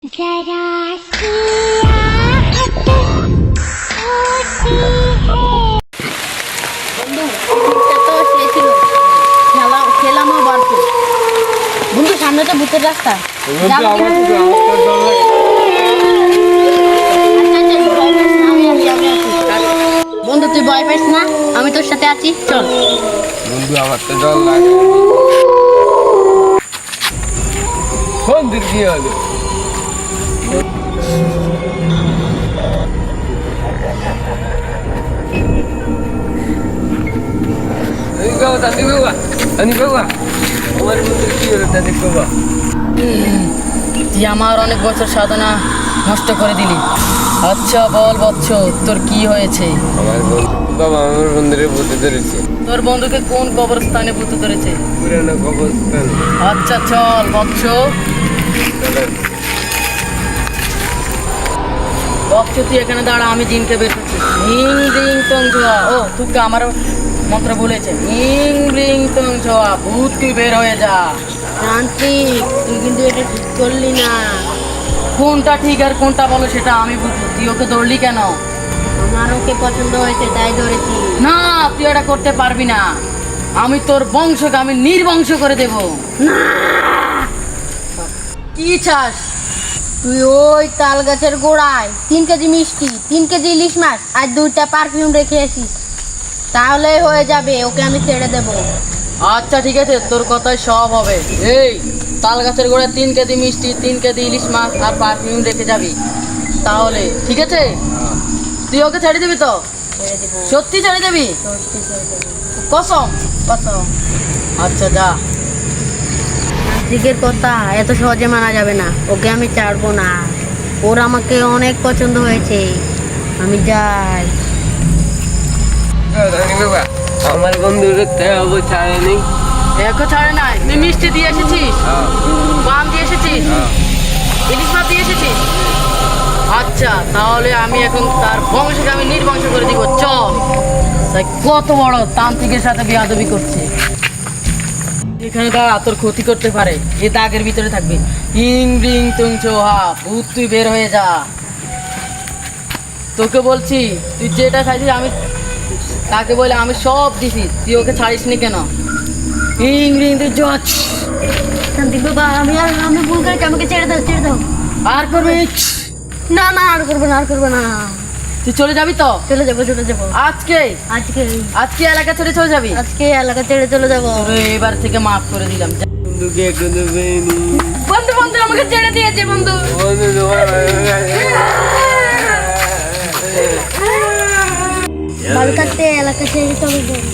जरा सी आहट होती है। বন্ধু পিকনিকটা তো শেষ ছিল, খেলামও বাড়তো। বন্ধু সামনে তো ভূতের রাস্তা, যাবো কি? বন্ধু তুই ভয় পাইস না, আমি তোর সাথে আছি, চল। বন্ধু আমার তো ডর লাগে। কোন দিক দিয়ে হলো? আমার বন্ধু কি হলো তা দেখো বা। তুই আমার অনেক বছর সাধনা নষ্ট করে দিলি। আচ্ছা বল বৎস, তোর কি হয়েছে? আমার বাবা আমার বন্ধুরে বলতে ধরেছে তোর বন্ধুকে কোন কবরস্থানে ভূত ধরেছে? পুরানো কবরস্থান। আচ্ছা চল বৎস। বৎস তুই এখানে দাঁড়া, আমি জিনকে বের করছি। হিং রিং টং ছোয়া। ও তুই আমার মন্ত্র বলেছে, হিং রিং টং ছোয়া, ভূত তুই বের হয়ে যা। তান্ত্রিক, তুই কিন্তু এটা ঠিক করলি না। কোনটা ঠিক আর কোনটা বলো সেটা আমি বুঝবো। তুই ওকে ধরলি কেন? আমার ওকে পছন্দ হয়েছে তাই ধরেছি। না, তুই এটা করতে পারবি না। আমি তোর বংশকে আমি নির্বংশ করে দেব। না, কি চাস? তুই ওই তাল গাছের গোড়ায় 3 কেজি মিষ্টি, 3 কেজি ইলিশ মাছ আর 2টা পারফিউম রেখে আসিস, তাহলে হয়ে যাবে। ওকে আমি ছেড়ে দেব। আচ্ছা ঠিক আছে, তোর কথাই সব হবে। এই তাল গাছের গোড়ায় 3 কেজি মিষ্টি, 3 কেজি ইলিশ মাছ আর পারফিউম রেখে যাবি, তাহলে ঠিক আছে? তুই ওকে ছেড়ে দিবি তো? ছেড়ে দেব, সত্যি ছেড়ে দিবি? সত্যি ছেড়ে দেব। কসম? কসম। আচ্ছা যা। তান্ত্রিকের কথা এত সহজে মানা যাবে না। ওকে আমি ছাড়বো না। ওর আমাকে অনেক পছন্দ হয়েছে। আমি যাই। আমার বন্ধুরে তেও ছাড়েনি। এখো ছাড়ে নাই? তুই মিষ্টি দিয়ে এসেছিস, পান দিয়ে এসেছিস, ইলিশ মাছ দিয়ে এসেছিস। আচ্ছা তাহলে আমি এখন তার বংশকে আমি নির্বংশ করে দিব। চল। তাই কত বড় তান্ত্রিকের সাথে বেয়াদবি করছে। এখানে তারা তোর ক্ষতি করতে পারে, এ দাগের ভিতরে থাকবে। ইং রিং তুং চোহা, ভূত তুই বের হয়ে যা। তোকে বলছি, তুই যেটা খাইছিস আমি তাকে বলে আমি সব দিছি, তুই ওকে ছাড়িস নি কেন? ইং রিং তুই জচ। তান্ত্রিক বাবা, আমি ভুল করেছি, আমাকে ছেড়ে দাও, ছেড়ে দাও। আর করবি? না না, আর করবো না, আর করবো না। তুই চলে যাবি তো? চলে যাবো, চলে যাবো। আজকে আজকে আজকে এলাকা ছেড়ে চলে যাবি? আজকে এলাকা ছেড়ে চলে যাবো। তোরে এবার থেকে মাফ করে দিলাম। যা। বন্ধুকে এখনো পেয়নি। বন্ধু বন্ধু আমাকে ছেড়ে দিয়েছে বন্ধু। বন্ধু তোমার ভালো থাকতে এলাকা ছেড়ে চলে যাবো।